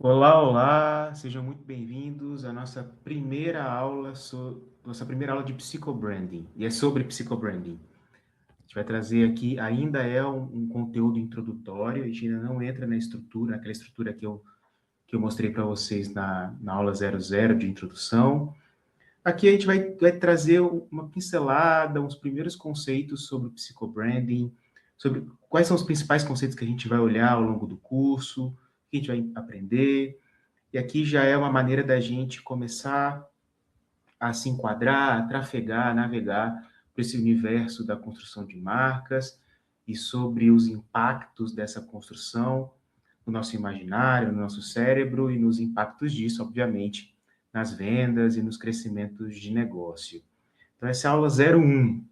Olá, olá, sejam muito bem-vindos à nossa primeira aula de psicobranding, e é sobre psicobranding. A gente vai trazer aqui, ainda é um conteúdo introdutório, a gente ainda não entra na estrutura, naquela estrutura que eu mostrei para vocês na aula 00 de introdução. Aqui a gente vai trazer uma pincelada, uns primeiros conceitos sobre o psicobranding, sobre quais são os principais conceitos que a gente vai olhar ao longo do curso, o que a gente vai aprender. E aqui já é uma maneira da gente começar a se enquadrar, a trafegar, a navegar por esse universo da construção de marcas e sobre os impactos dessa construção no nosso imaginário, no nosso cérebro e nos impactos disso, obviamente, nas vendas e nos crescimentos de negócio. Então, essa é a aula 01,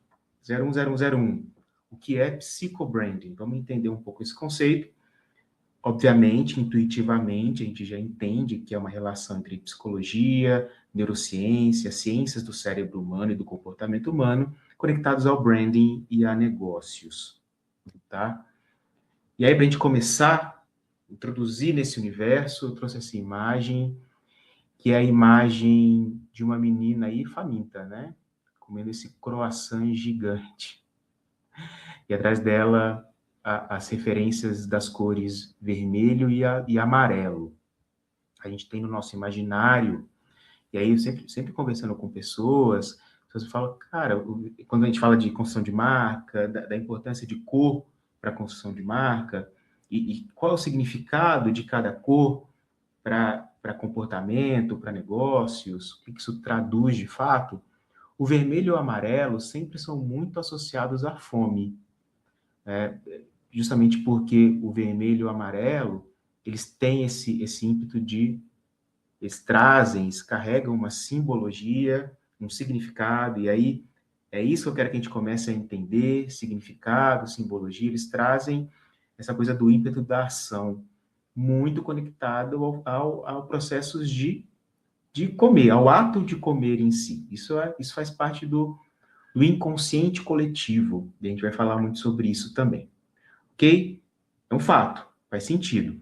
010101. O que é psicobranding? Vamos entender um pouco esse conceito. Obviamente, intuitivamente, a gente já entende que é uma relação entre psicologia, neurociência, ciências do cérebro humano e do comportamento humano, conectados ao branding e a negócios, tá? E aí, para a gente começar, introduzir nesse universo, eu trouxe essa imagem, que é a imagem de uma menina aí faminta, né? Comendo esse croissant gigante. E atrás dela, as referências das cores vermelho e amarelo. A gente tem no nosso imaginário, e aí eu sempre conversando com pessoas falam, cara, quando a gente fala de construção de marca, da importância de cor para a construção de marca, e qual é o significado de cada cor para comportamento, para negócios, o que isso traduz de fato, o vermelho e o amarelo sempre são muito associados à fome, né? Justamente porque o vermelho e o amarelo, eles têm esse ímpeto de eles trazem, eles carregam uma simbologia, um significado, e aí é isso que eu quero que a gente comece a entender, significado, simbologia, eles trazem essa coisa do ímpeto da ação, muito conectado ao processo de comer, ao ato de comer em si. Isso faz parte do inconsciente coletivo, e a gente vai falar muito sobre isso também, ok? É um fato, faz sentido.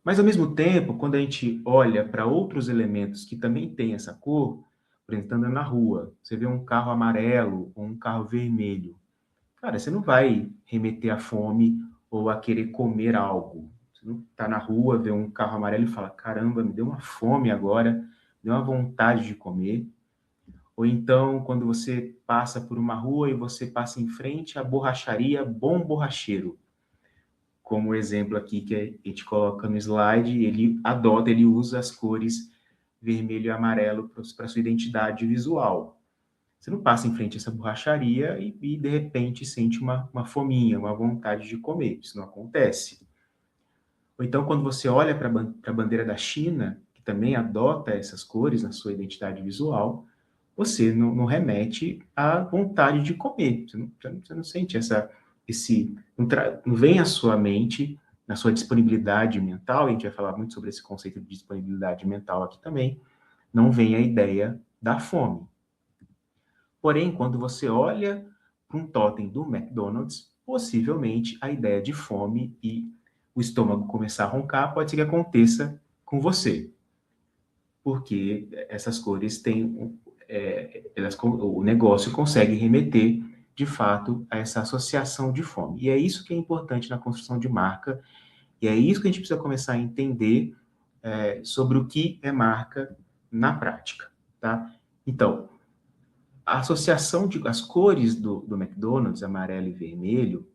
Mas, ao mesmo tempo, quando a gente olha para outros elementos que também têm essa cor, por exemplo, andando na rua, você vê um carro amarelo ou um carro vermelho, cara, você não vai remeter à fome ou a querer comer algo. Você não está na rua, vê um carro amarelo e fala, caramba, me deu uma fome agora, me deu uma vontade de comer. Ou então, quando você passa por uma rua e você passa em frente à borracharia Bom Borracheiro, como exemplo aqui que a gente coloca no slide, ele usa as cores vermelho e amarelo para sua identidade visual. Você não passa em frente a essa borracharia e de repente sente uma fominha, uma vontade de comer. Isso não acontece. Ou então, quando você olha para a bandeira da China, que também adota essas cores na sua identidade visual, você não remete à vontade de comer. Você não sente não vem à sua mente, na sua disponibilidade mental, e a gente vai falar muito sobre esse conceito de disponibilidade mental aqui também, não vem a ideia da fome. Porém, quando você olha para um totem do McDonald's, possivelmente a ideia de fome e o estômago começar a roncar pode ser que aconteça com você, porque essas cores têm, o negócio consegue remeter de fato a essa associação de fome. E é isso que é importante na construção de marca, e é isso que a gente precisa começar a entender sobre o que é marca na prática, tá? Então, a associação as cores do McDonald's, amarelo e vermelho,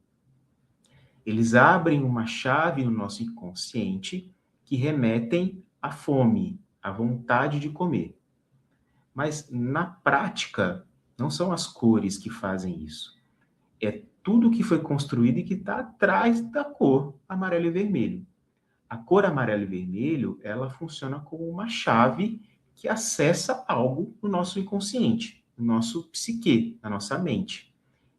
eles abrem uma chave no nosso inconsciente que remetem à fome, à vontade de comer. Mas na prática, não são as cores que fazem isso. É tudo que foi construído e que está atrás da cor amarelo e vermelho. A cor amarelo e vermelho, ela funciona como uma chave que acessa algo no nosso inconsciente, no nosso psique, na nossa mente.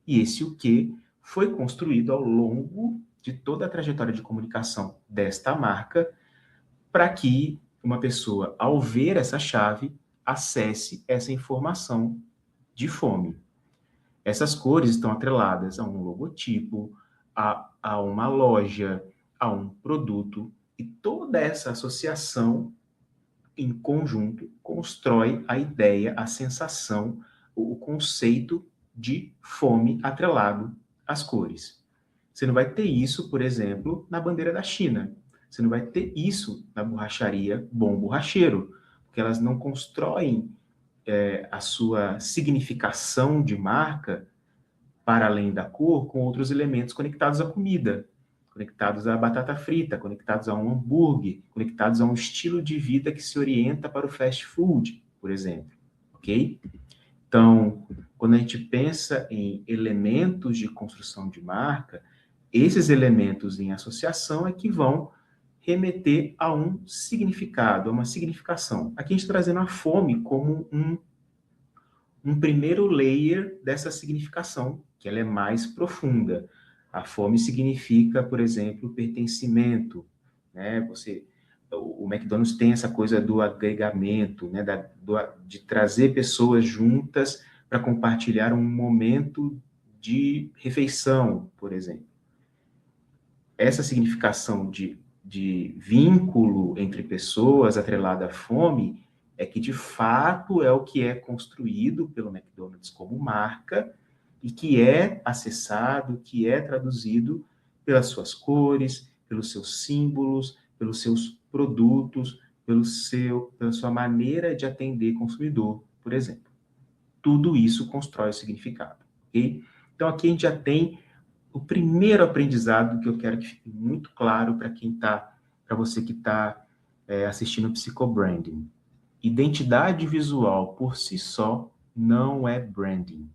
E esse o que foi construído ao longo de toda a trajetória de comunicação desta marca, para que uma pessoa, ao ver essa chave, acesse essa informação de fome. Essas cores estão atreladas a um logotipo, a uma loja, a um produto, E toda essa associação, em conjunto, constrói a ideia, a sensação, o conceito de fome atrelado às cores. Você não vai ter isso, por exemplo, na bandeira da China. Você não vai ter isso na borracharia Bom Borracheiro, porque elas não constroem a sua significação de marca para além da cor com outros elementos conectados à comida, conectados à batata frita, conectados a um hambúrguer, conectados a um estilo de vida que se orienta para o fast food, por exemplo, ok? Então, quando a gente pensa em elementos de construção de marca, esses elementos em associação é que vão remeter a um significado, a uma significação. Aqui a gente está trazendo a fome como um primeiro layer dessa significação, que ela é mais profunda. A fome significa, por exemplo, pertencimento, né? O McDonald's tem essa coisa do agregamento, né? De trazer pessoas juntas para compartilhar um momento de refeição, por exemplo. Essa significação de vínculo entre pessoas atrelada à fome é que, de fato, é o que é construído pelo McDonald's como marca e que é acessado, que é traduzido pelas suas cores, pelos seus símbolos, pelos seus produtos, pela sua maneira de atender consumidor, por exemplo. Tudo isso constrói o significado, ok? Então, aqui a gente já tem o primeiro aprendizado que eu quero que fique muito claro para você que está assistindo o Psicobranding. Identidade visual por si só não é branding.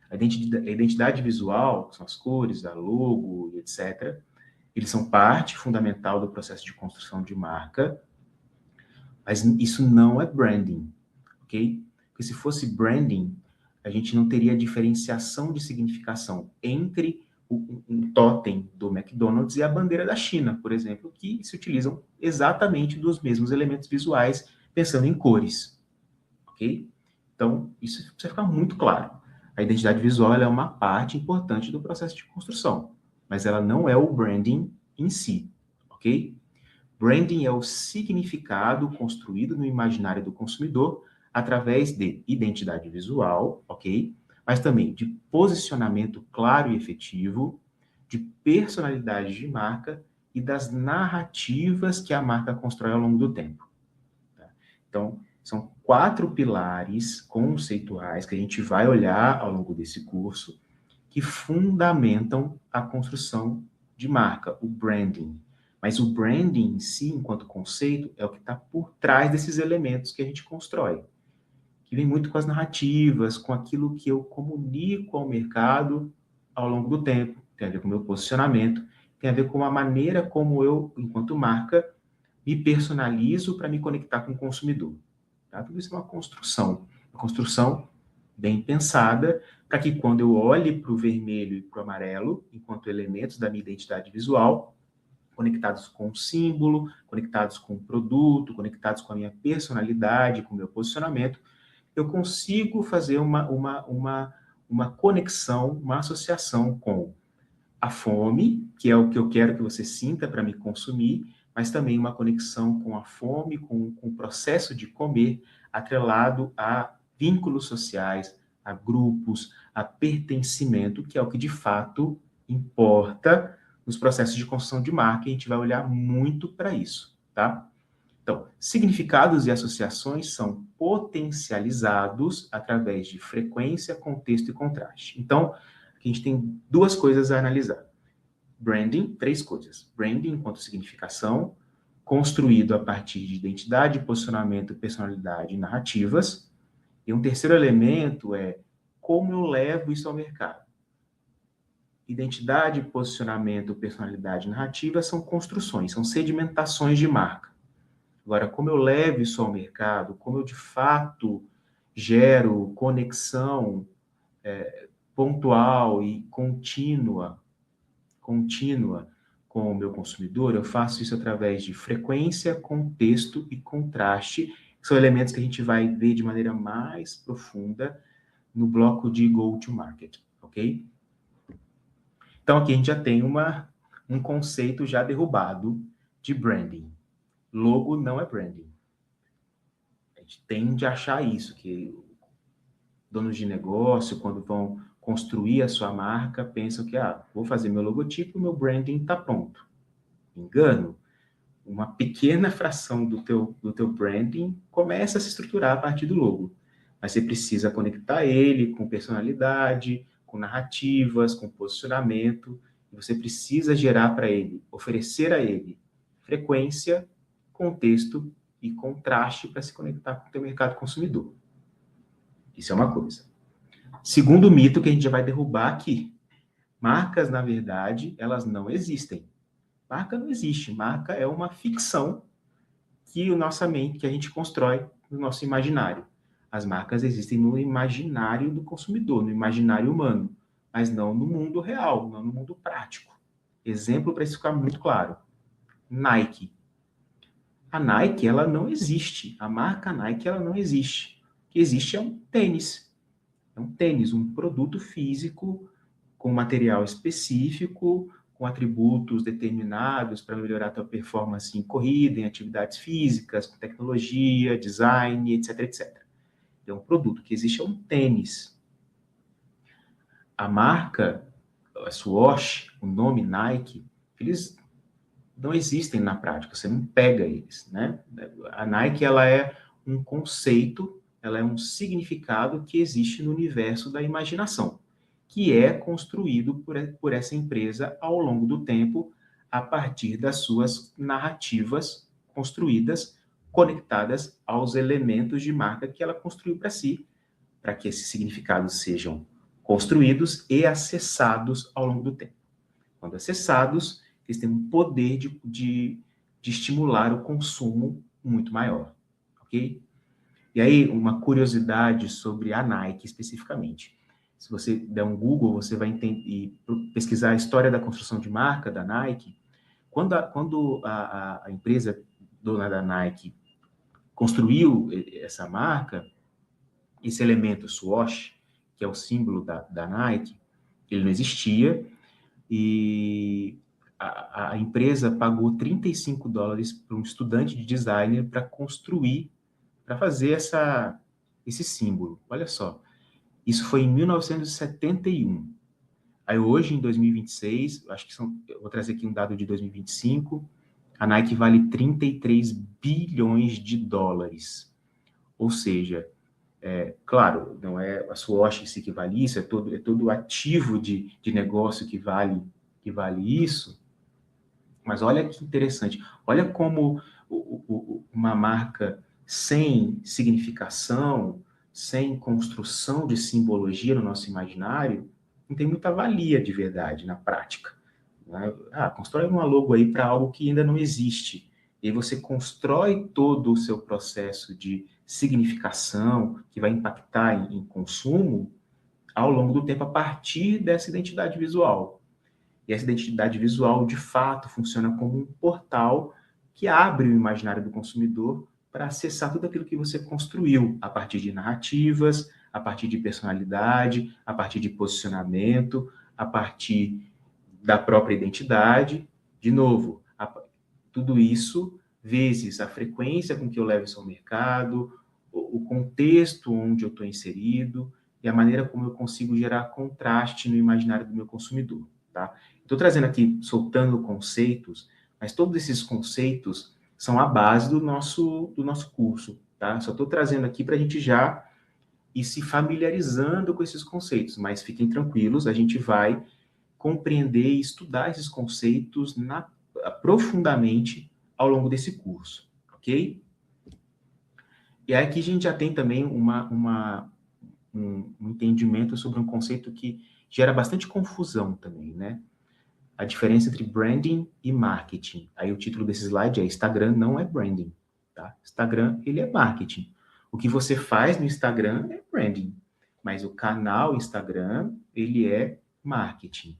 A identidade visual, que são as cores, a logo, etc., eles são parte fundamental do processo de construção de marca, mas isso não é branding, ok? Porque se fosse branding, a gente não teria diferenciação de significação entre um totem do McDonald's e a bandeira da China, por exemplo, que se utilizam exatamente dos mesmos elementos visuais, pensando em cores, ok? Então, isso precisa ficar muito claro. A identidade visual é uma parte importante do processo de construção, mas ela não é o branding em si, ok? Branding é o significado construído no imaginário do consumidor através de identidade visual, ok? Mas também de posicionamento claro e efetivo, de personalidade de marca e das narrativas que a marca constrói ao longo do tempo. Tá? Então, são 4 pilares conceituais que a gente vai olhar ao longo desse curso que fundamentam a construção de marca, o branding. Mas o branding em si, enquanto conceito, é o que está por trás desses elementos que a gente constrói. Que vem muito com as narrativas, com aquilo que eu comunico ao mercado ao longo do tempo. Tem a ver com o meu posicionamento, tem a ver com a maneira como eu, enquanto marca, me personalizo para me conectar com o consumidor. Tá? Tudo isso é uma construção bem pensada, para que quando eu olhe para o vermelho e para o amarelo, enquanto elementos da minha identidade visual, conectados com o símbolo, conectados com o produto, conectados com a minha personalidade, com o meu posicionamento, eu consigo fazer uma conexão, uma associação com a fome, que é o que eu quero que você sinta para me consumir, mas também uma conexão com a fome, com o processo de comer, atrelado a vínculos sociais, a grupos, a pertencimento, que é o que de fato importa nos processos de construção de marca, e a gente vai olhar muito para isso, tá? Então, significados e associações são potencializados através de frequência, contexto e contraste. Então, a gente tem 2 coisas a analisar. Branding, 3 coisas. Branding enquanto significação, construído a partir de identidade, posicionamento, personalidade e narrativas. E um terceiro elemento é como eu levo isso ao mercado. Identidade, posicionamento, personalidade e narrativa são construções, são sedimentações de marca. Agora, como eu levo isso ao mercado, como eu de fato gero conexão pontual e contínua com o meu consumidor, eu faço isso através de frequência, contexto e contraste, que são elementos que a gente vai ver de maneira mais profunda no bloco de go-to-market, ok? Então, aqui a gente já tem um conceito já derrubado de branding. Logo não é branding. A gente tende a achar isso, que donos de negócio, quando vão construir a sua marca, pensam que, vou fazer meu logotipo, meu branding está pronto. Engano. Uma pequena fração do teu branding começa a se estruturar a partir do logo. Mas você precisa conectar ele com personalidade, com narrativas, com posicionamento. E você precisa gerar para ele, oferecer a ele frequência, contexto e contraste para se conectar com o teu mercado consumidor. Isso é uma coisa. Segundo mito que a gente já vai derrubar aqui. Marcas, na verdade, elas não existem. Marca não existe. Marca é uma ficção que a nossa mente, que a gente constrói no nosso imaginário. As marcas existem no imaginário do consumidor, no imaginário humano, mas não no mundo real, não no mundo prático. Exemplo para isso ficar muito claro. Nike. A Nike, ela não existe. A marca Nike, ela não existe. O que existe é um tênis. É um tênis, um produto físico com material específico, com atributos determinados para melhorar a tua performance em corrida, em atividades físicas, com tecnologia, design, etc, etc. É um produto que existe, é um tênis. A marca, a Swoosh, o nome Nike, eles não existem na prática, você não pega eles, né? A Nike, ela é um conceito, ela é um significado que existe no universo da imaginação, que é construído por essa empresa ao longo do tempo, a partir das suas narrativas construídas, conectadas aos elementos de marca que ela construiu para si, para que esses significados sejam construídos e acessados ao longo do tempo. Quando acessados, eles têm um poder de estimular o consumo muito maior, ok? E aí, uma curiosidade sobre a Nike especificamente. Se você der um Google, você vai e pesquisar a história da construção de marca da Nike. Quando a empresa dona da Nike construiu essa marca, esse elemento swoosh, que é o símbolo da Nike, ele não existia, e a empresa pagou $35 para um estudante de designer para construir, para fazer esse símbolo. Olha só, isso foi em 1971. Aí hoje, em 2026, acho que eu vou trazer aqui um dado de 2025, a Nike vale 33 bilhões de dólares. Ou seja, claro, não é a Swoosh em si que vale isso, é todo ativo de negócio que vale isso, mas olha que interessante, olha como uma marca sem significação, sem construção de simbologia no nosso imaginário, não tem muita valia de verdade na prática. Né? Constrói uma logo aí para algo que ainda não existe, e aí você constrói todo o seu processo de significação que vai impactar em consumo ao longo do tempo a partir dessa identidade visual. E essa identidade visual, de fato, funciona como um portal que abre o imaginário do consumidor para acessar tudo aquilo que você construiu a partir de narrativas, a partir de personalidade, a partir de posicionamento, a partir da própria identidade. De novo, tudo isso vezes a frequência com que eu levo isso ao mercado, o contexto onde eu estou inserido e a maneira como eu consigo gerar contraste no imaginário do meu consumidor, tá? Estou trazendo aqui, soltando conceitos, mas todos esses conceitos são a base do nosso curso, tá? Só estou trazendo aqui para a gente já ir se familiarizando com esses conceitos, mas fiquem tranquilos, a gente vai compreender e estudar esses conceitos profundamente ao longo desse curso, ok? E aqui a gente já tem também um entendimento sobre um conceito que gera bastante confusão também, né? A diferença entre branding e marketing. Aí o título desse slide é Instagram não é branding, tá? Instagram, ele é marketing. O que você faz no Instagram é branding, mas o canal Instagram, ele é marketing,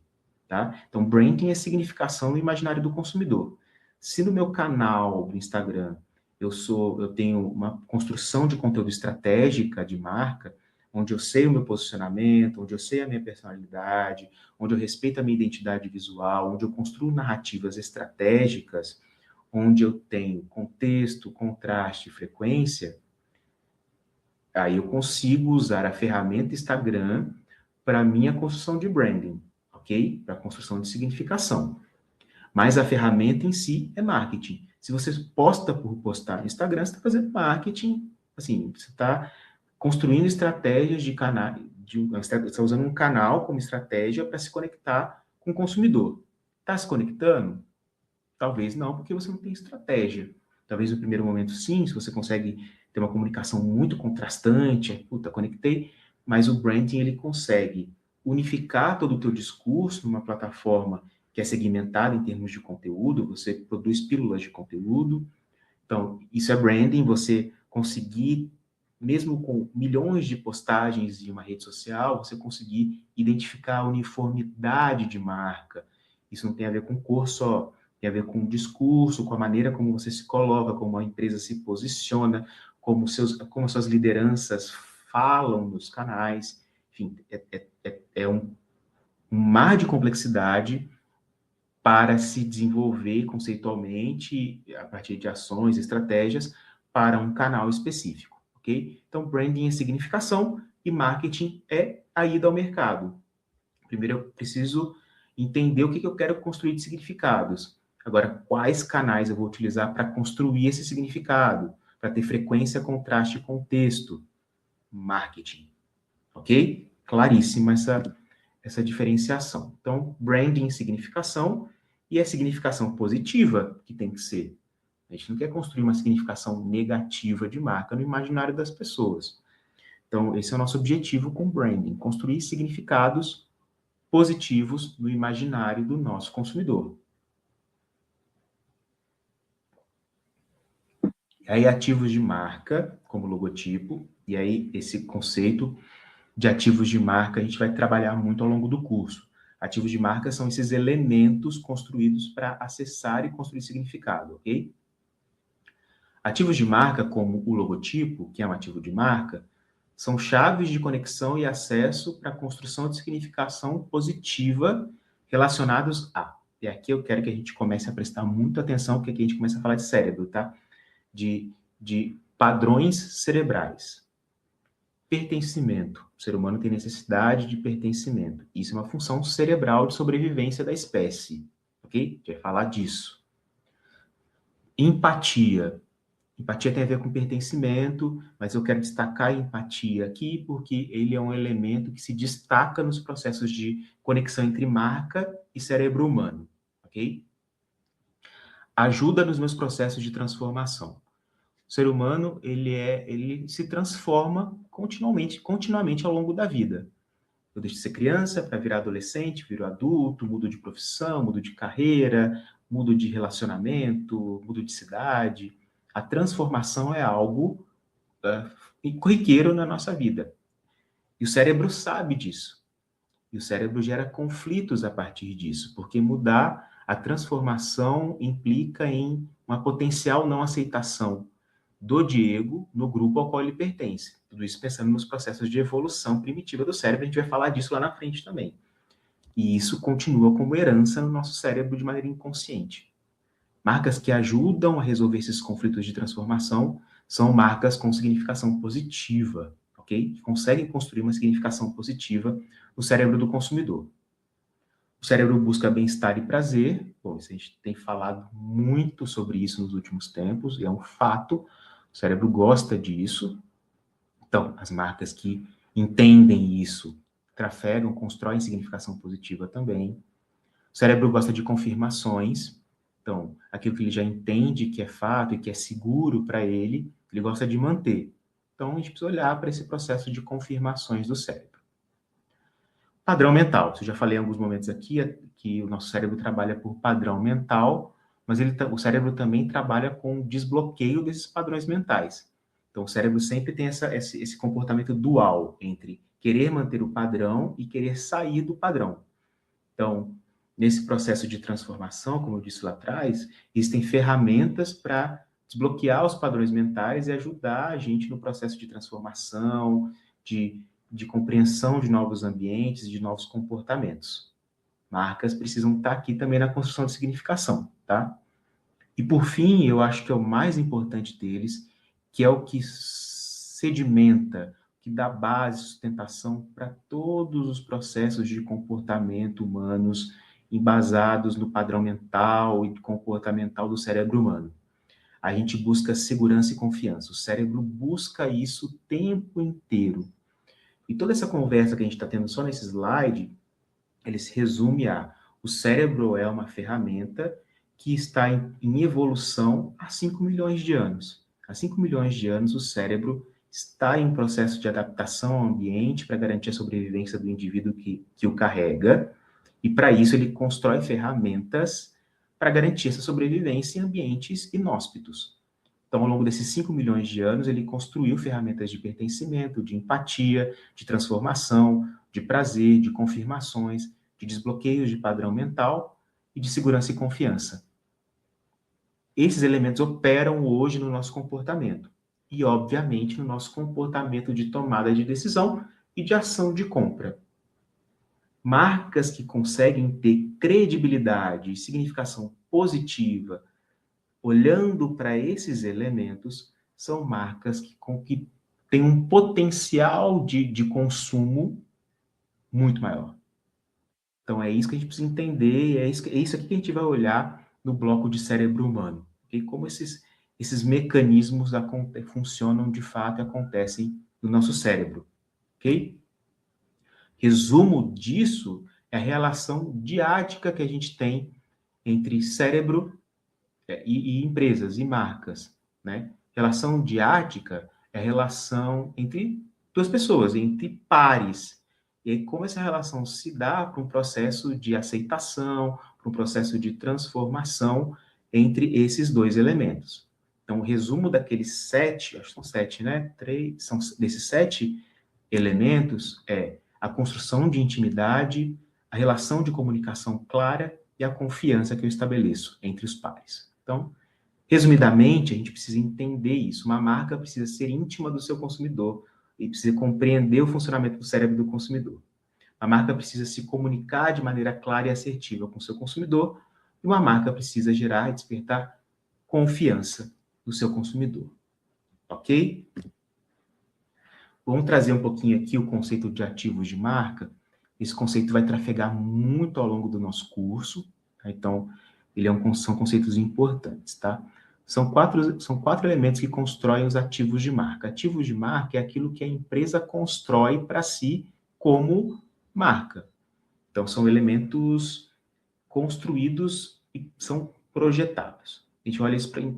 tá? Então, branding é significação no imaginário do consumidor. Se no meu canal do Instagram eu tenho uma construção de conteúdo estratégica de marca, onde eu sei o meu posicionamento, onde eu sei a minha personalidade, onde eu respeito a minha identidade visual, onde eu construo narrativas estratégicas, onde eu tenho contexto, contraste e frequência, aí eu consigo usar a ferramenta Instagram para minha construção de branding, ok? Para construção de significação. Mas a ferramenta em si é marketing. Se você posta por postar no Instagram, você está fazendo marketing, assim, você está construindo estratégias de canal, você está usando um canal como estratégia para se conectar com o consumidor. Está se conectando? Talvez não, porque você não tem estratégia. Talvez no primeiro momento sim, se você consegue ter uma comunicação muito contrastante, puta, conectei, mas o branding ele consegue unificar todo o teu discurso numa plataforma que é segmentada em termos de conteúdo, você produz pílulas de conteúdo. Então, isso é branding, você conseguir, mesmo com milhões de postagens em uma rede social, você conseguir identificar a uniformidade de marca. Isso não tem a ver com cor só, tem a ver com o discurso, com a maneira como você se coloca, como a empresa se posiciona, como suas lideranças falam nos canais. Enfim, é um mar de complexidade para se desenvolver conceitualmente, a partir de ações, estratégias, para um canal específico, ok? Então, branding é significação e marketing é a ida ao mercado. Primeiro, eu preciso entender o que eu quero construir de significados. Agora, quais canais eu vou utilizar para construir esse significado? Para ter frequência, contraste e contexto. Marketing, ok? Claríssima essa diferenciação. Então, branding, significação, e a significação positiva que tem que ser. A gente não quer construir uma significação negativa de marca no imaginário das pessoas. Então, esse é o nosso objetivo com branding, construir significados positivos no imaginário do nosso consumidor. E aí, ativos de marca, como logotipo, e aí esse conceito de ativos de marca a gente vai trabalhar muito ao longo do curso. Ativos de marca são esses elementos construídos para acessar e construir significado, ok? Ativos de marca, como o logotipo, que é um ativo de marca, são chaves de conexão e acesso para a construção de significação positiva relacionados a. E aqui eu quero que a gente comece a prestar muita atenção, porque aqui a gente começa a falar de cérebro, tá? De padrões cerebrais. Pertencimento. O ser humano tem necessidade de pertencimento. Isso é uma função cerebral de sobrevivência da espécie. Ok? A gente vai falar disso. Empatia. Empatia tem a ver com pertencimento, mas eu quero destacar a empatia aqui porque ele é um elemento que se destaca nos processos de conexão entre marca e cérebro humano. Ok? Ajuda nos meus processos de transformação. O ser humano, ele se transforma continuamente ao longo da vida. Eu deixo de ser criança para virar adolescente, viro adulto, mudo de profissão, mudo de carreira, mudo de relacionamento, mudo de cidade. A transformação é algo corriqueiro na nossa vida. E o cérebro sabe disso. E o cérebro gera conflitos a partir disso, porque mudar a transformação implica em uma potencial não aceitação do Diego no grupo ao qual ele pertence. Tudo isso pensando nos processos de evolução primitiva do cérebro, a gente vai falar disso lá na frente também. E isso continua como herança no nosso cérebro de maneira inconsciente. Marcas que ajudam a resolver esses conflitos de transformação são marcas com significação positiva, ok? Que conseguem construir uma significação positiva no cérebro do consumidor. O cérebro busca bem-estar e prazer. Bom, a gente tem falado muito sobre isso nos últimos tempos, e é um fato. O cérebro gosta disso. Então, as marcas que entendem isso trafegam, constroem significação positiva também. O cérebro gosta de confirmações. Então, aquilo que ele já entende que é fato e que é seguro para ele, ele gosta de manter. Então, a gente precisa olhar para esse processo de confirmações do cérebro. Padrão mental. Eu já falei em alguns momentos aqui que o nosso cérebro trabalha por padrão mental, mas o cérebro também trabalha com desbloqueio desses padrões mentais. Então, o cérebro sempre tem esse comportamento dual entre querer manter o padrão e querer sair do padrão. Então, nesse processo de transformação, como eu disse lá atrás, existem ferramentas para desbloquear os padrões mentais e ajudar a gente no processo de transformação, de compreensão de novos ambientes, de novos comportamentos. Marcas precisam estar aqui também na construção de significação, tá? E, por fim, eu acho que é o mais importante deles, que é o que sedimenta, que dá base, sustentação para todos os processos de comportamento humanos embasados no padrão mental e comportamental do cérebro humano. A gente busca segurança e confiança. O cérebro busca isso o tempo inteiro. E toda essa conversa que a gente está tendo só nesse slide, ele se resume a: o cérebro é uma ferramenta que está em evolução há 5 milhões de anos. Há 5 milhões de anos, o cérebro está em processo de adaptação ao ambiente para garantir a sobrevivência do indivíduo que o carrega, e para isso ele constrói ferramentas para garantir essa sobrevivência em ambientes inóspitos. Então, ao longo desses 5 milhões de anos, ele construiu ferramentas de pertencimento, de empatia, de transformação, de prazer, de confirmações, de desbloqueios de padrão mental e de segurança e confiança. Esses elementos operam hoje no nosso comportamento e, obviamente, no nosso comportamento de tomada de decisão e de ação de compra. Marcas que conseguem ter credibilidade e significação positiva olhando para esses elementos, são marcas que têm um potencial de consumo muito maior. Então, é isso que a gente precisa entender, é isso aqui que a gente vai olhar no bloco de cérebro humano. Okay? Como esses mecanismos funcionam de fato e acontecem no nosso cérebro. Ok? Resumo disso é a relação diática que a gente tem entre cérebro e empresas e marcas, né? Relação diática é a relação entre duas pessoas, entre pares. E aí, como essa relação se dá para um processo de aceitação, para um processo de transformação entre esses dois elementos. Então, o resumo daqueles 7, acho que são 7, né? 3, são desses 7 elementos é a construção de intimidade, a relação de comunicação clara e a confiança que eu estabeleço entre os pares. Então, resumidamente, a gente precisa entender isso. Uma marca precisa ser íntima do seu consumidor e precisa compreender o funcionamento do cérebro do consumidor. A marca precisa se comunicar de maneira clara e assertiva com o seu consumidor, e uma marca precisa gerar e despertar confiança no seu consumidor. Ok? Vamos trazer um pouquinho aqui o conceito de ativos de marca. Esse conceito vai trafegar muito ao longo do nosso curso, tá? Então, são conceitos importantes, tá? São quatro elementos que constroem os ativos de marca. Ativos de marca é aquilo que a empresa constrói para si como marca. Então, são elementos construídos e são projetados. A gente olha isso em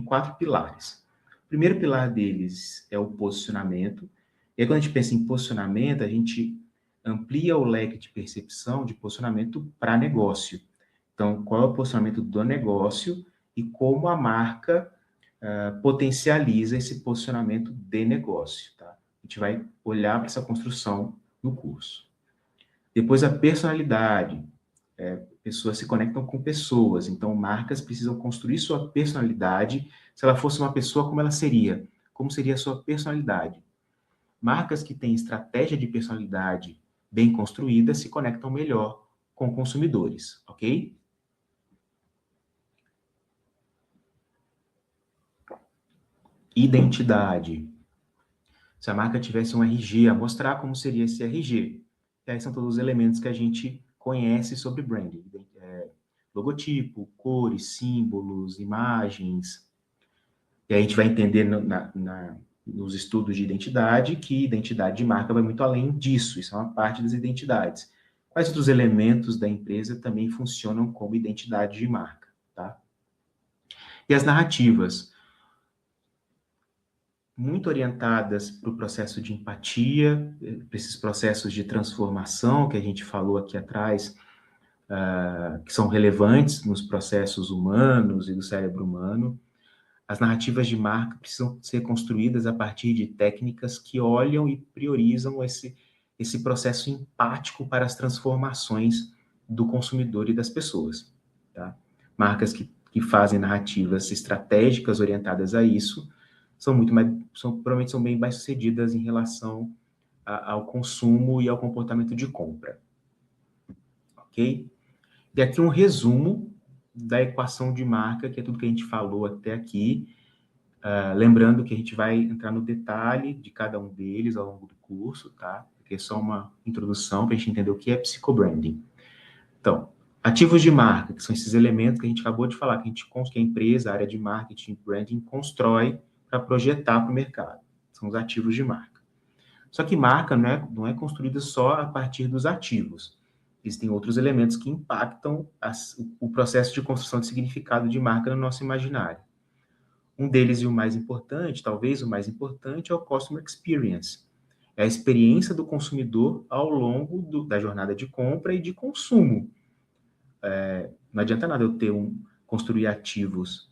quatro pilares. O primeiro pilar deles é o posicionamento. E aí, quando a gente pensa em posicionamento, a gente amplia o leque de percepção de posicionamento para negócio. Então, qual é o posicionamento do negócio e como a marca potencializa esse posicionamento de negócio. Tá? A gente vai olhar para essa construção no curso. Depois, a personalidade. Pessoas se conectam com pessoas, então marcas precisam construir sua personalidade. Se ela fosse uma pessoa, como ela seria? Como seria a sua personalidade? Marcas que têm estratégia de personalidade bem construída se conectam melhor com consumidores, ok? Identidade. Se a marca tivesse um RG a mostrar, como seria esse RG? E aí são todos os elementos que a gente conhece sobre branding. Logotipo, cores, símbolos, imagens. E aí a gente vai entender nos estudos de identidade que identidade de marca vai muito além disso. Isso é uma parte das identidades. Quais outros elementos da empresa também funcionam como identidade de marca, tá? E as narrativas, muito orientadas para o processo de empatia, para esses processos de transformação que a gente falou aqui atrás, que são relevantes nos processos humanos e do cérebro humano. As narrativas de marca precisam ser construídas a partir de técnicas que olham e priorizam esse processo empático para as transformações do consumidor e das pessoas. Tá? Marcas que fazem narrativas estratégicas orientadas a isso provavelmente são bem mais sucedidas em relação ao consumo e ao comportamento de compra. Ok? E aqui um resumo da equação de marca, que é tudo que a gente falou até aqui. Lembrando que a gente vai entrar no detalhe de cada um deles ao longo do curso, tá? Porque é só uma introdução para a gente entender o que é psicobranding. Então, ativos de marca, que são esses elementos que a gente acabou de falar, que a empresa, a área de marketing, branding, constrói para projetar para o mercado. São os ativos de marca. Só que marca não é construída só a partir dos ativos. Existem outros elementos que impactam o processo de construção de significado de marca no nosso imaginário. Um deles, e o mais importante, talvez o mais importante, é o Customer Experience. É a experiência do consumidor ao longo da jornada de compra e de consumo. Não adianta nada eu construir ativos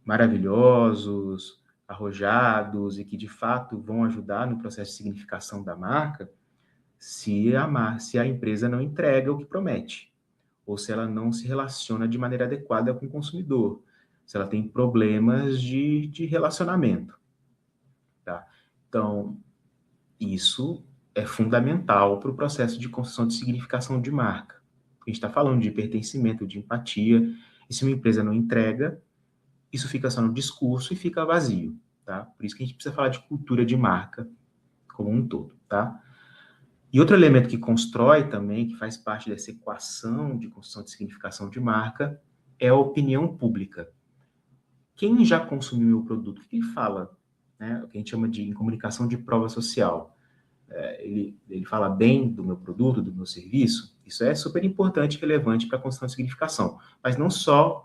maravilhosos, arrojados e que, de fato, vão ajudar no processo de significação da marca se a empresa não entrega o que promete, ou se ela não se relaciona de maneira adequada com o consumidor, se ela tem problemas de relacionamento. Tá? Então, isso é fundamental para o processo de construção de significação de marca. A gente está falando de pertencimento, de empatia, e se uma empresa não entrega, isso fica só no discurso e fica vazio. Tá? Por isso que a gente precisa falar de cultura de marca como um todo. Tá? E outro elemento que constrói também, que faz parte dessa equação de construção de significação de marca, é a opinião pública. Quem já consumiu meu produto, o que ele fala? Né? O que a gente chama de em comunicação de prova social. Ele fala bem do meu produto, do meu serviço, isso é super importante e relevante para a construção de significação. Mas não só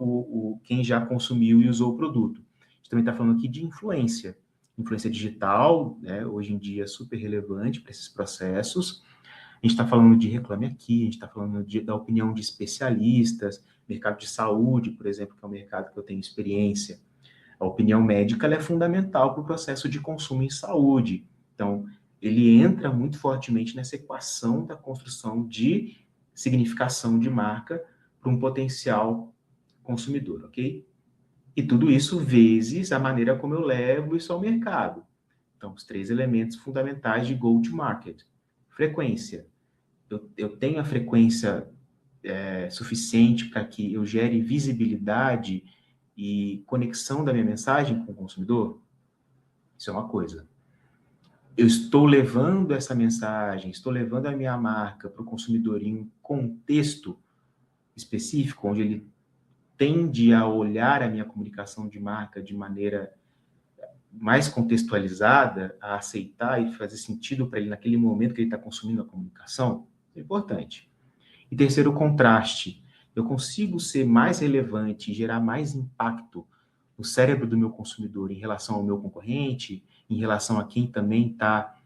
quem já consumiu e usou o produto. A gente também está falando aqui de influência. Influência digital, né, hoje em dia é super relevante para esses processos. A gente está falando de Reclame Aqui, a gente está falando da opinião de especialistas, mercado de saúde, por exemplo, que é um mercado que eu tenho experiência. A opinião médica ela é fundamental para o processo de consumo em saúde. Então, ele entra muito fortemente nessa equação da construção de significação de marca para um potencial consumidor, ok? E tudo isso vezes a maneira como eu levo isso ao mercado. Então, os 3 elementos fundamentais de go-to-market. Frequência. Eu tenho a frequência suficiente para que eu gere visibilidade e conexão da minha mensagem com o consumidor? Isso é uma coisa. Eu estou levando essa mensagem, estou levando a minha marca para o consumidor em um contexto específico, onde ele tende a olhar a minha comunicação de marca de maneira mais contextualizada, a aceitar e fazer sentido para ele naquele momento que ele está consumindo a comunicação, é importante. E terceiro, o contraste. Eu consigo ser mais relevante e gerar mais impacto no cérebro do meu consumidor em relação ao meu concorrente, em relação a quem também está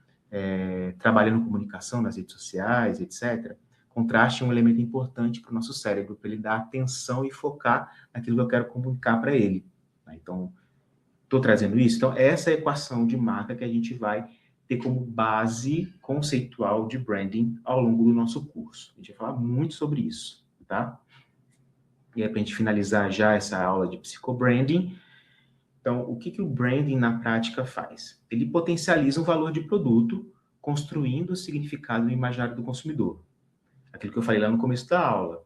trabalhando comunicação nas redes sociais, etc. Contraste é um elemento importante para o nosso cérebro, para ele dar atenção e focar naquilo que eu quero comunicar para ele. Então, estou trazendo isso? Então, essa é a equação de marca que a gente vai ter como base conceitual de branding ao longo do nosso curso. A gente vai falar muito sobre isso, tá? E aí, para a gente finalizar já essa aula de psicobranding, então, o que o branding na prática faz? Ele potencializa o valor de produto, construindo o significado no imaginário do consumidor. Aquilo que eu falei lá no começo da aula.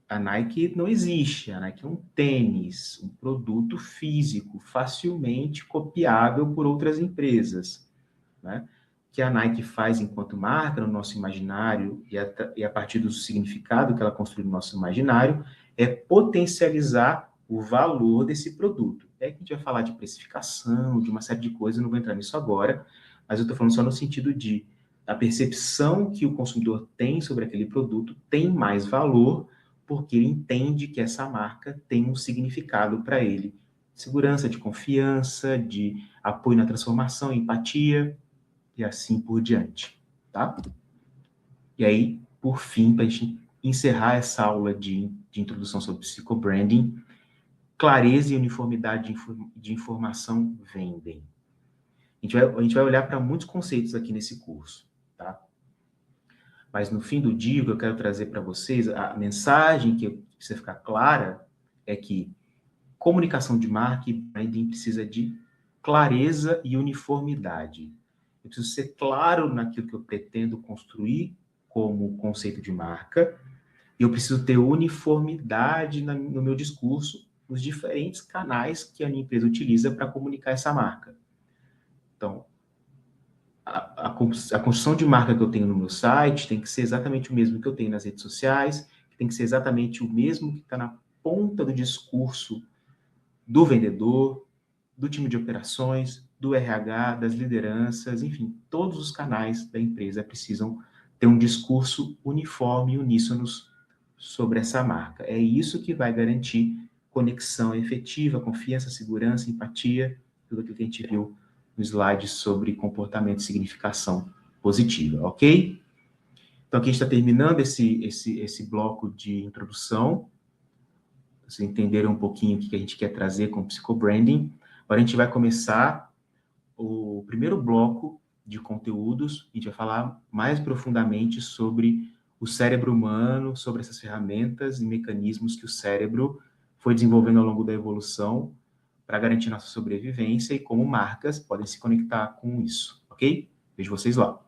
A Nike não existe, a Nike é um tênis, um produto físico, facilmente copiável por outras empresas, né? O que a Nike faz enquanto marca no nosso imaginário e a partir do significado que ela construiu no nosso imaginário é potencializar o valor desse produto. É que a gente vai falar de precificação, de uma série de coisas, não vou entrar nisso agora, mas eu estou falando só no sentido de a percepção que o consumidor tem sobre aquele produto tem mais valor porque ele entende que essa marca tem um significado para ele. Segurança, de confiança, de apoio na transformação, empatia e assim por diante, tá? E aí, por fim, para a gente encerrar essa aula de introdução sobre psicobranding, clareza e uniformidade de informação vendem. A gente vai olhar para muitos conceitos aqui nesse curso, tá? Mas no fim do dia, o que eu quero trazer para vocês, a mensagem que precisa ficar clara é que comunicação de marca e branding precisa de clareza e uniformidade. Eu preciso ser claro naquilo que eu pretendo construir como conceito de marca, eu preciso ter uniformidade no meu discurso, nos diferentes canais que a minha empresa utiliza para comunicar essa marca. Então, a construção de marca que eu tenho no meu site tem que ser exatamente o mesmo que eu tenho nas redes sociais, tem que ser exatamente o mesmo que está na ponta do discurso do vendedor, do time de operações, do RH, das lideranças, enfim, todos os canais da empresa precisam ter um discurso uniforme e uníssono sobre essa marca. É isso que vai garantir conexão efetiva, confiança, segurança, empatia, tudo aquilo que a gente viu no slide sobre comportamento e significação positiva, ok? Então, aqui a gente está terminando esse bloco de introdução. Vocês entenderam um pouquinho o que a gente quer trazer com o psicobranding. Agora a gente vai começar o primeiro bloco de conteúdos. A gente vai falar mais profundamente sobre o cérebro humano, sobre essas ferramentas e mecanismos que o cérebro foi desenvolvendo ao longo da evolução para garantir nossa sobrevivência e como marcas podem se conectar com isso, ok? Vejo vocês lá.